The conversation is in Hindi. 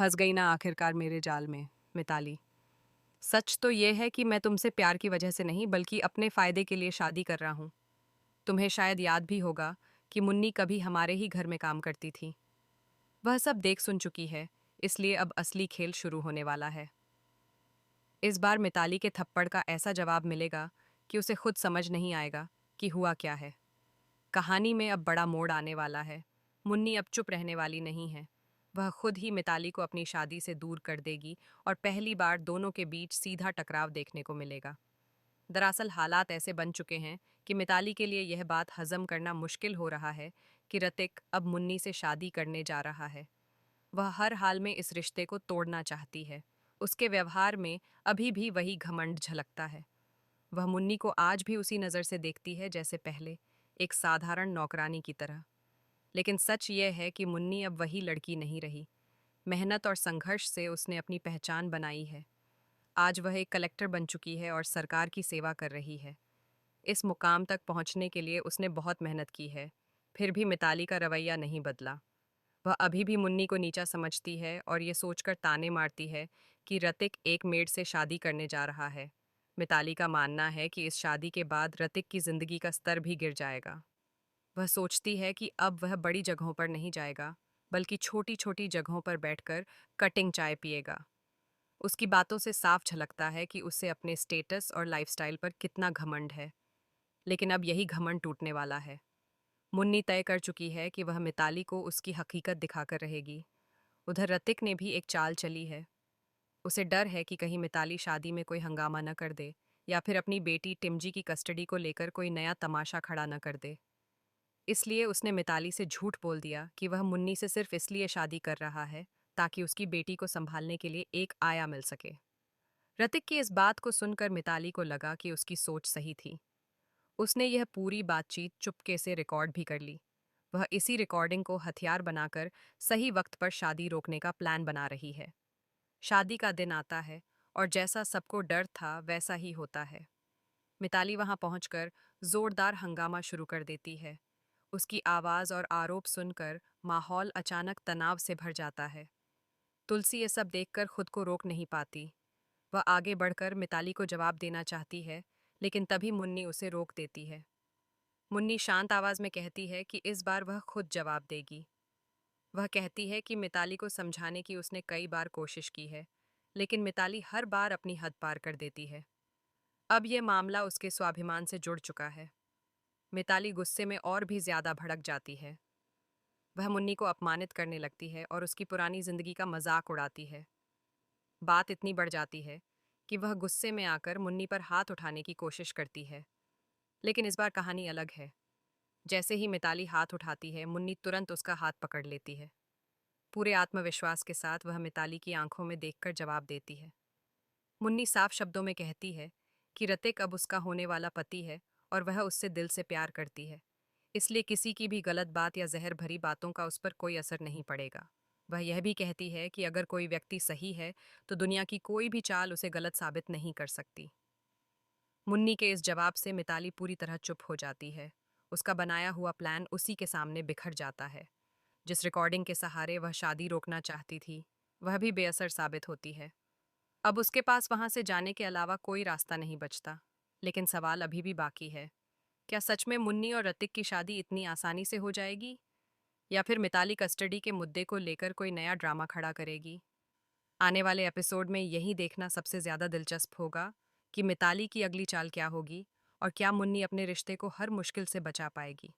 फंस गई ना आखिरकार मेरे जाल में, मिताली। सच तो ये है कि मैं तुमसे प्यार की वजह से नहीं बल्कि अपने फायदे के लिए शादी कर रहा हूँ। तुम्हें शायद याद भी होगा कि मुन्नी कभी हमारे ही घर में काम करती थी। वह सब देख सुन चुकी है, इसलिए अब असली खेल शुरू होने वाला है। इस बार मिताली के थप्पड़ का ऐसा जवाब मिलेगा कि उसे खुद समझ नहीं आएगा कि हुआ क्या है। कहानी में अब बड़ा मोड़ आने वाला है। मुन्नी अब चुप रहने वाली नहीं है। वह खुद ही मिताली को अपनी शादी से दूर कर देगी और पहली बार दोनों के बीच सीधा टकराव देखने को मिलेगा। दरअसल हालात ऐसे बन चुके हैं कि मिताली के लिए यह बात हजम करना मुश्किल हो रहा है कि ऋतिक अब मुन्नी से शादी करने जा रहा है। वह हर हाल में इस रिश्ते को तोड़ना चाहती है। उसके व्यवहार में अभी भी वही घमंड झलकता है। वह मुन्नी को आज भी उसी नज़र से देखती है जैसे पहले, एक साधारण नौकरानी की तरह। लेकिन सच यह है कि मुन्नी अब वही लड़की नहीं रही। मेहनत और संघर्ष से उसने अपनी पहचान बनाई है। आज वह एक कलेक्टर बन चुकी है और सरकार की सेवा कर रही है। इस मुकाम तक पहुंचने के लिए उसने बहुत मेहनत की है। फिर भी मिताली का रवैया नहीं बदला। वह अभी भी मुन्नी को नीचा समझती है और ये सोचकर ताने मारती है कि ऋतिक एक मेड से शादी करने जा रहा है। मिताली का मानना है कि इस शादी के बाद ऋतिक की जिंदगी का स्तर भी गिर जाएगा। वह सोचती है कि अब वह बड़ी जगहों पर नहीं जाएगा, बल्कि छोटी छोटी जगहों पर बैठकर कटिंग चाय पिएगा। उसकी बातों से साफ झलकता है कि उसे अपने स्टेटस और लाइफस्टाइल पर कितना घमंड है। लेकिन अब यही घमंड टूटने वाला है। मुन्नी तय कर चुकी है कि वह मिताली को उसकी हकीकत दिखाकर रहेगी। उधर ऋतिक ने भी एक चाल चली है। उसे डर है कि कहीं मिताली शादी में कोई हंगामा न कर दे या फिर अपनी बेटी टिमजी की कस्टडी को लेकर कोई नया तमाशा खड़ा न कर दे। इसलिए उसने मिताली से झूठ बोल दिया कि वह मुन्नी से सिर्फ इसलिए शादी कर रहा है ताकि उसकी बेटी को संभालने के लिए एक आया मिल सके। ऋतिक की इस बात को सुनकर मिताली को लगा कि उसकी सोच सही थी। उसने यह पूरी बातचीत चुपके से रिकॉर्ड भी कर ली। वह इसी रिकॉर्डिंग को हथियार बनाकर सही वक्त पर शादी रोकने का प्लान बना रही है। शादी का दिन आता है और जैसा सबको डर था वैसा ही होता है। मिताली वहां पहुंचकर जोरदार हंगामा शुरू कर देती है। उसकी आवाज और आरोप सुनकर माहौल अचानक तनाव से भर जाता है। तुलसी ये सब देखकर खुद को रोक नहीं पाती। वह आगे बढ़कर मिताली को जवाब देना चाहती है, लेकिन तभी मुन्नी उसे रोक देती है। मुन्नी शांत आवाज में कहती है कि इस बार वह खुद जवाब देगी। वह कहती है कि मिताली को समझाने की उसने कई बार कोशिश की है, लेकिन मिताली हर बार अपनी हद पार कर देती है। अब यह मामला उसके स्वाभिमान से जुड़ चुका है। मिताली गुस्से में और भी ज्यादा भड़क जाती है। वह मुन्नी को अपमानित करने लगती है और उसकी पुरानी जिंदगी का मजाक उड़ाती है। बात इतनी बढ़ जाती है कि वह गुस्से में आकर मुन्नी पर हाथ उठाने की कोशिश करती है। लेकिन इस बार कहानी अलग है। जैसे ही मिताली हाथ उठाती है, मुन्नी तुरंत उसका हाथ पकड़ लेती है। पूरे आत्मविश्वास के साथ वह मिताली की आंखों में देखकर जवाब देती है। मुन्नी साफ शब्दों में कहती है कि ऋतिक अब उसका होने वाला पति है और वह उससे दिल से प्यार करती है। इसलिए किसी की भी गलत बात या जहर भरी बातों का उस पर कोई असर नहीं पड़ेगा। वह यह भी कहती है कि अगर कोई व्यक्ति सही है तो दुनिया की कोई भी चाल उसे गलत साबित नहीं कर सकती। मुन्नी के इस जवाब से मिताली पूरी तरह चुप हो जाती है। उसका बनाया हुआ प्लान उसी के सामने बिखर जाता है। जिस रिकॉर्डिंग के सहारे वह शादी रोकना चाहती थी, वह भी बेअसर साबित होती है। अब उसके पास वहां से जाने के अलावा कोई रास्ता नहीं बचता। लेकिन सवाल अभी भी बाकी है। क्या सच में मुन्नी और ऋतिक की शादी इतनी आसानी से हो जाएगी, या फिर मिताली कस्टडी के मुद्दे को लेकर कोई नया ड्रामा खड़ा करेगी? आने वाले एपिसोड में यही देखना सबसे ज्यादा दिलचस्प होगा कि मिताली की अगली चाल क्या होगी और क्या मुन्नी अपने रिश्ते को हर मुश्किल से बचा पाएगी।